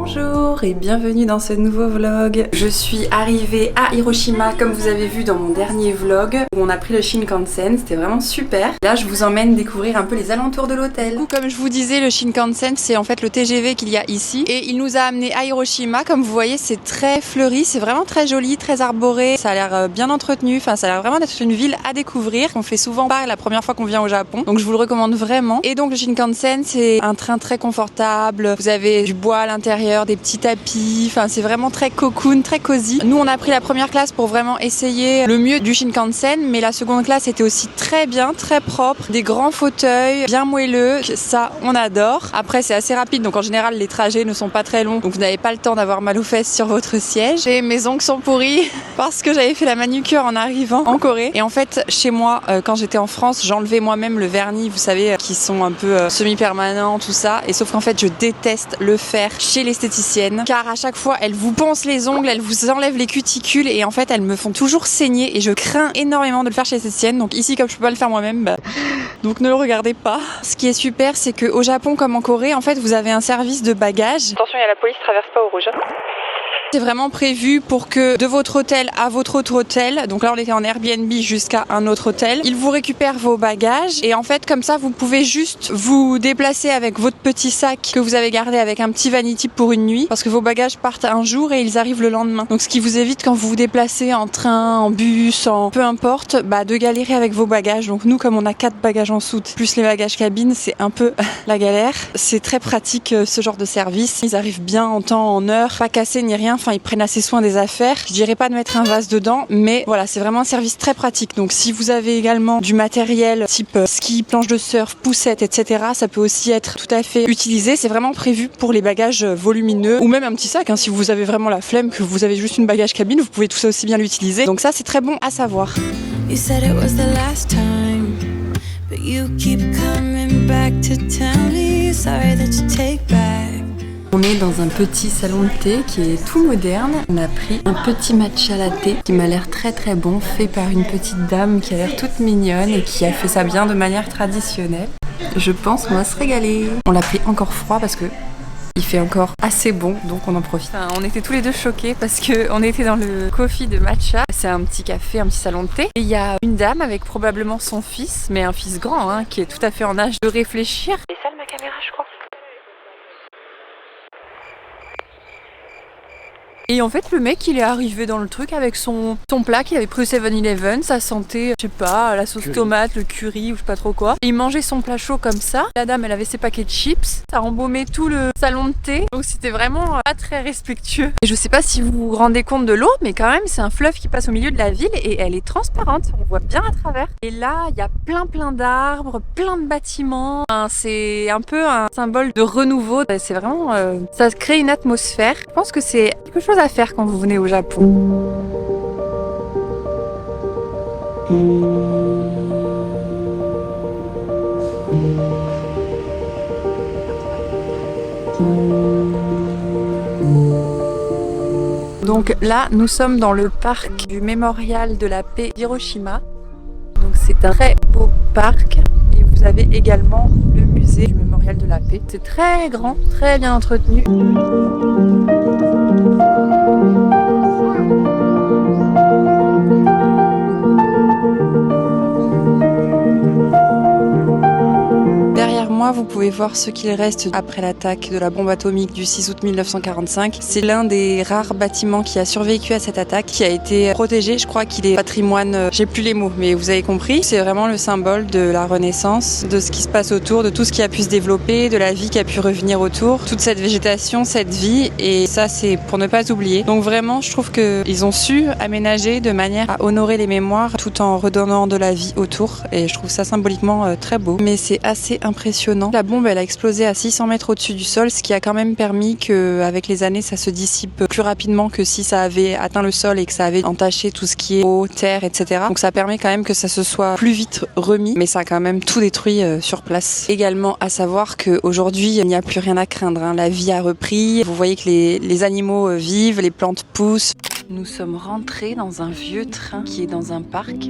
Bonjour et bienvenue dans ce nouveau vlog. Je suis arrivée à Hiroshima comme vous avez vu dans mon dernier vlog où on a pris le Shinkansen, c'était vraiment super. Là je vous emmène découvrir un peu les alentours de l'hôtel. Comme je vous disais, le Shinkansen c'est en fait le TGV qu'il y a ici et il nous a amené à Hiroshima. Comme vous voyez c'est très fleuri, c'est vraiment très joli, très arboré, ça a l'air bien entretenu, enfin ça a l'air vraiment d'être une ville à découvrir. On fait souvent pas la première fois qu'on vient au Japon, donc je vous le recommande vraiment. Et donc le Shinkansen c'est un train très confortable, vous avez du bois à l'intérieur, des petits tapis, enfin c'est vraiment très cocoon, très cosy. Nous on a pris la première classe pour vraiment essayer le mieux du Shinkansen, mais la seconde classe était aussi très bien, très propre, des grands fauteuils, bien moelleux, ça on adore. Après c'est assez rapide, donc en général les trajets ne sont pas très longs, donc vous n'avez pas le temps d'avoir mal aux fesses sur votre siège. Et mes ongles sont pourris parce que j'avais fait la manucure en arrivant en Corée. Et en fait chez moi, quand j'étais en France, j'enlevais moi-même le vernis, vous savez, qui sont un peu semi-permanents, tout ça. Et sauf qu'en fait je déteste le faire chez l'esthéticienne car à chaque fois elle vous ponce les ongles, elle vous enlève les cuticules et en fait elles me font toujours saigner et je crains énormément de le faire chez l'esthéticienne. Donc ici comme je peux pas le faire moi-même, donc ne le regardez pas. Ce qui est super c'est qu'au Japon comme en Corée en fait vous avez un service de bagages. Attention, il y a la police, traverse pas au rouge. C'est vraiment prévu pour que de votre hôtel à votre autre hôtel, donc là on était en Airbnb jusqu'à un autre hôtel, ils vous récupèrent vos bagages et en fait comme ça vous pouvez juste vous déplacer avec votre petit sac que vous avez gardé avec un petit vanity pour une nuit parce que vos bagages partent un jour et ils arrivent le lendemain. Donc ce qui vous évite quand vous vous déplacez en train, en bus, en peu importe, de galérer avec vos bagages. Donc nous comme on a 4 bagages en soute plus les bagages cabine, c'est un peu la galère. C'est très pratique ce genre de service. Ils arrivent bien en temps, en heure, pas cassés ni rien. Enfin, ils prennent assez soin des affaires. Je dirais pas de mettre un vase dedans, mais voilà, c'est vraiment un service très pratique. Donc, si vous avez également du matériel type ski, planche de surf, poussette, etc., ça peut aussi être tout à fait utilisé. C'est vraiment prévu pour les bagages volumineux ou même un petit sac. Si vous avez vraiment la flemme, que vous avez juste une bagage cabine, vous pouvez tout ça aussi bien l'utiliser. Donc ça, c'est très bon à savoir. You said it was the last time, but you keep coming back to tell me sorry that you take back. On est dans un petit salon de thé qui est tout moderne. On a pris un petit matcha latte qui m'a l'air très très bon, fait par une petite dame qui a l'air toute mignonne et qui a fait ça bien de manière traditionnelle. Je pense qu'on va se régaler. On l'a pris encore froid parce que il fait encore assez bon, donc on en profite. On était tous les deux choqués parce qu'on était dans le coffee de matcha. C'est un petit café, un petit salon de thé. Et il y a une dame avec probablement son fils, mais un fils grand, qui est tout à fait en âge de réfléchir. Et ça, ma caméra, je crois. Et en fait le mec il est arrivé dans le truc avec son plat qu'il avait pris au 7-Eleven, ça sentait, je sais pas, la sauce tomate, le curry ou je sais pas trop quoi. Et il mangeait son plat chaud comme ça. La dame elle avait ses paquets de chips, ça embaumait tout le salon de thé. Donc c'était vraiment pas très respectueux. Et je sais pas si vous vous rendez compte de l'eau, mais quand même c'est un fleuve qui passe au milieu de la ville et elle est transparente, on voit bien à travers. Et là il y a plein d'arbres, plein de bâtiments. C'est un peu un symbole de renouveau. C'est vraiment, ça crée une atmosphère. Je pense que c'est quelque chose à faire quand vous venez au Japon. Donc là, nous sommes dans le parc du Mémorial de la paix d'Hiroshima. Donc c'est un très beau parc et vous avez également le musée du Mémorial de la paix. C'est très grand, très bien entretenu. Derrière moi, vous pouvez voir ce qu'il reste après l'attaque de la bombe atomique du 6 août 1945. C'est l'un des rares bâtiments qui a survécu à cette attaque, qui a été protégé. Je crois qu'il est patrimoine, j'ai plus les mots, mais vous avez compris. C'est vraiment le symbole de la Renaissance, de ce qui se passe autour, de tout ce qui a pu se développer, de la vie qui a pu revenir autour, toute cette végétation, cette vie, et ça c'est pour ne pas oublier. Donc vraiment, je trouve qu'ils ont su aménager de manière à honorer les mémoires tout en redonnant de la vie autour, et je trouve ça symboliquement très beau. Mais c'est assez impressionnant. La bombe elle a explosé à 600 mètres au-dessus du sol, ce qui a quand même permis qu'avec les années ça se dissipe plus rapidement que si ça avait atteint le sol et que ça avait entaché tout ce qui est eau, terre, etc. Donc ça permet quand même que ça se soit plus vite remis, mais ça a quand même tout détruit sur place. Également à savoir qu'aujourd'hui il n'y a plus rien à craindre, La vie a repris, vous voyez que les animaux vivent, les plantes poussent. Nous sommes rentrés dans un vieux train qui est dans un parc.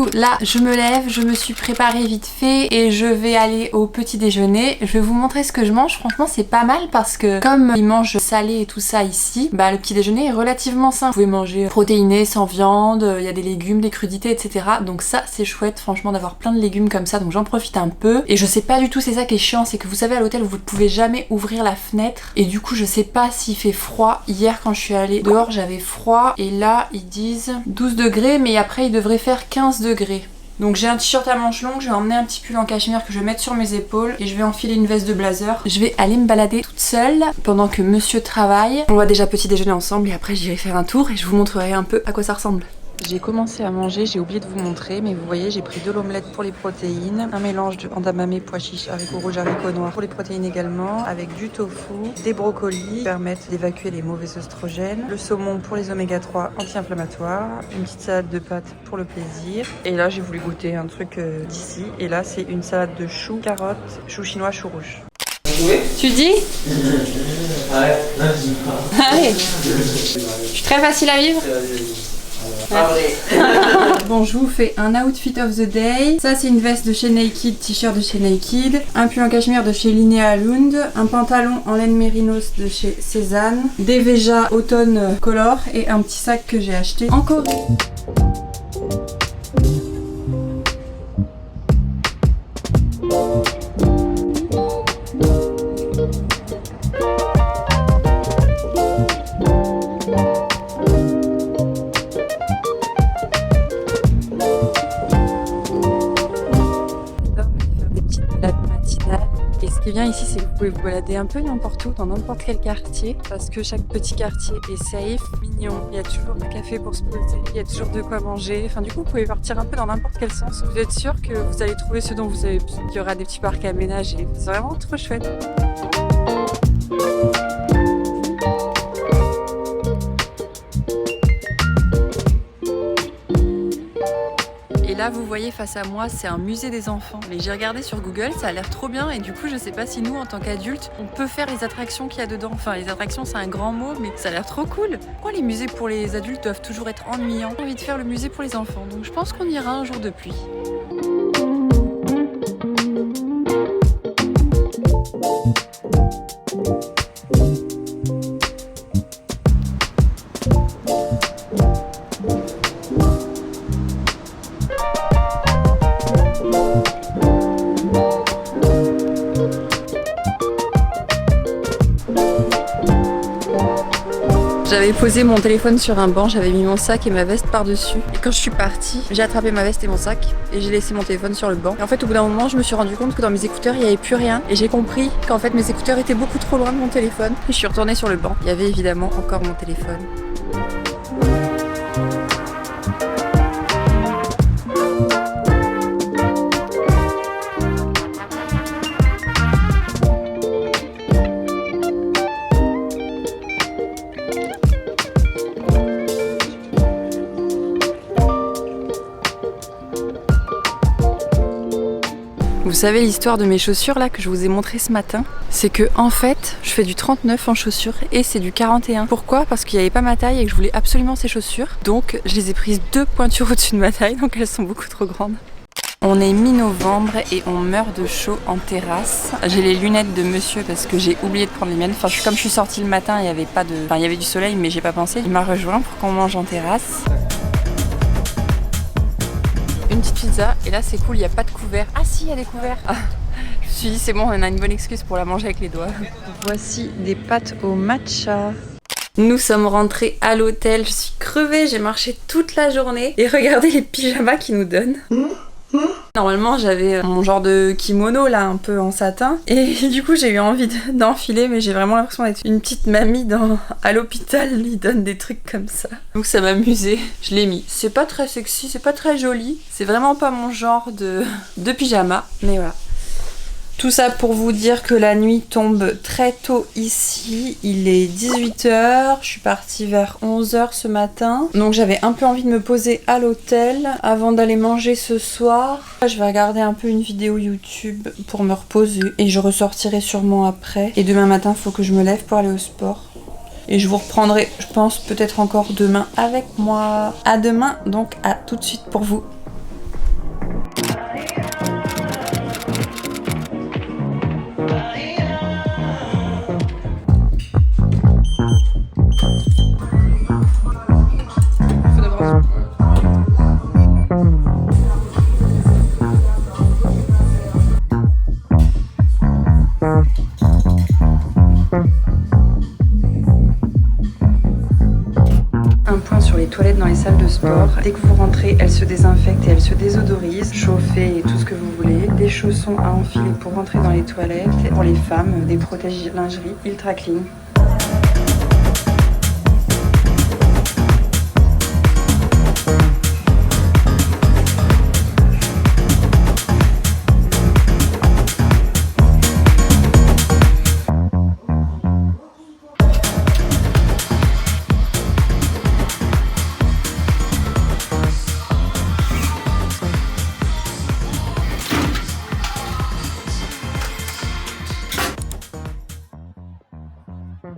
coup là je me lève, je me suis préparée vite fait et je vais aller au petit déjeuner. Je vais vous montrer ce que je mange. Franchement c'est pas mal parce que comme ils mangent salé et tout ça ici, bah le petit déjeuner est relativement sain. Vous pouvez manger protéiné, sans viande, il y a des légumes, des crudités, etc. Donc ça c'est chouette franchement d'avoir plein de légumes comme ça, donc j'en profite un peu. Et je sais pas du tout, c'est ça qui est chiant, c'est que vous savez à l'hôtel vous ne pouvez jamais ouvrir la fenêtre et du coup je sais pas s'il fait froid. Hier quand je suis allée dehors j'avais froid et là ils disent 12 degrés mais après il devrait faire 15 degrés. Donc j'ai un t-shirt à manches longues, je vais emmener un petit pull en cachemire que je vais mettre sur mes épaules et je vais enfiler une veste de blazer. Je vais aller me balader toute seule pendant que monsieur travaille. On va déjà petit déjeuner ensemble et après j'irai faire un tour et je vous montrerai un peu à quoi ça ressemble. J'ai commencé à manger, j'ai oublié de vous montrer, mais vous voyez j'ai pris de l'omelette pour les protéines, un mélange de edamame, pois chiches, haricots rouges, haricots noirs pour les protéines également, avec du tofu, des brocolis qui permettent d'évacuer les mauvais oestrogènes, le saumon pour les oméga 3 anti-inflammatoires, une petite salade de pâtes pour le plaisir. Et là j'ai voulu goûter un truc d'ici, et là c'est une salade de choux, carottes, choux chinois, choux rouges. Tu dis? Allez. Je suis très facile à vivre. Bon, je vous fais un outfit of the day. Ça c'est une veste de chez Naked, t-shirt de chez Naked, un pull en cachemire de chez Linnea Lund, un pantalon en laine mérinos de chez Cézanne, des Veja automne color et un petit sac que j'ai acheté en Corée. Et ce qui est bien ici, c'est que vous pouvez vous balader un peu n'importe où, dans n'importe quel quartier, parce que chaque petit quartier est safe, mignon, il y a toujours un café pour se poser, il y a toujours de quoi manger, enfin du coup vous pouvez partir un peu dans n'importe quel sens. Vous êtes sûr que vous allez trouver ce dont vous avez besoin, qu'il y aura des petits parcs à aménager, c'est vraiment trop chouette. Et là vous voyez face à moi c'est un musée des enfants. Mais j'ai regardé sur Google, ça a l'air trop bien et du coup je sais pas si nous en tant qu'adultes on peut faire les attractions qu'il y a dedans. Enfin les attractions c'est un grand mot mais ça a l'air trop cool. Pourquoi les musées pour les adultes doivent toujours être ennuyants? J'ai envie de faire le musée pour les enfants donc je pense qu'on ira un jour de pluie. J'avais posé mon téléphone sur un banc, j'avais mis mon sac et ma veste par-dessus. Et quand je suis partie, j'ai attrapé ma veste et mon sac et j'ai laissé mon téléphone sur le banc. Et en fait, au bout d'un moment, je me suis rendu compte que dans mes écouteurs, il n'y avait plus rien. Et j'ai compris qu'en fait, mes écouteurs étaient beaucoup trop loin de mon téléphone. Et je suis retournée sur le banc. Il y avait évidemment encore mon téléphone. Vous savez l'histoire de mes chaussures là que je vous ai montré ce matin? C'est que en fait je fais du 39 en chaussures et c'est du 41. Pourquoi? Parce qu'il n'y avait pas ma taille et que je voulais absolument ces chaussures. Donc je les ai prises 2 pointures au-dessus de ma taille, donc elles sont beaucoup trop grandes. On est mi-novembre et on meurt de chaud en terrasse. J'ai les lunettes de monsieur parce que j'ai oublié de prendre les miennes. Enfin, comme je suis sortie le matin, il y avait pas de... Enfin, il y avait du soleil mais j'ai pas pensé. Il m'a rejoint pour qu'on mange en terrasse. Une petite pizza et là c'est cool, il n'y a pas de couvert. Ah si, il y a des couverts. Ah, je me suis dit c'est bon, on a une bonne excuse pour la manger avec les doigts. Voici des pâtes au matcha. Nous sommes rentrés à l'hôtel, je suis crevée, j'ai marché toute la journée et regardez les pyjamas qu'ils nous donnent. Normalement j'avais mon genre de kimono là un peu en satin et du coup j'ai eu envie d'enfiler mais j'ai vraiment l'impression d'être une petite mamie à l'hôpital, ils donnent des trucs comme ça. Donc ça m'amusait, je l'ai mis. C'est pas très sexy, c'est pas très joli, c'est vraiment pas mon genre de pyjama mais voilà. Tout ça pour vous dire que la nuit tombe très tôt ici, il est 18 h, je suis partie vers 11 h ce matin. Donc j'avais un peu envie de me poser à l'hôtel avant d'aller manger ce soir. Je vais regarder un peu une vidéo YouTube pour me reposer et je ressortirai sûrement après. Et demain matin, il faut que je me lève pour aller au sport. Et je vous reprendrai, je pense, peut-être encore demain avec moi. À demain, donc à tout de suite pour vous. un point sur les toilettes dans les salles de sport. Dès que vous rentrez, elles se désinfectent et elles se désodorisent, chauffées et tout ce que vous voulez. Des chaussons à enfiler pour rentrer dans les toilettes. Pour les femmes, des protège-lingerie ultra clean.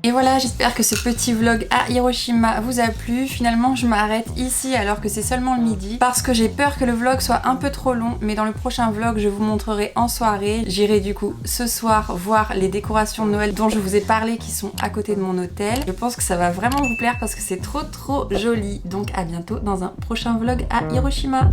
Et voilà, j'espère que ce petit vlog à Hiroshima vous a plu. Finalement, je m'arrête ici alors que c'est seulement le midi parce que j'ai peur que le vlog soit un peu trop long, mais dans le prochain vlog, je vous montrerai en soirée. J'irai du coup ce soir voir les décorations de Noël dont je vous ai parlé qui sont à côté de mon hôtel. Je pense que ça va vraiment vous plaire parce que c'est trop joli. Donc à bientôt dans un prochain vlog à Hiroshima.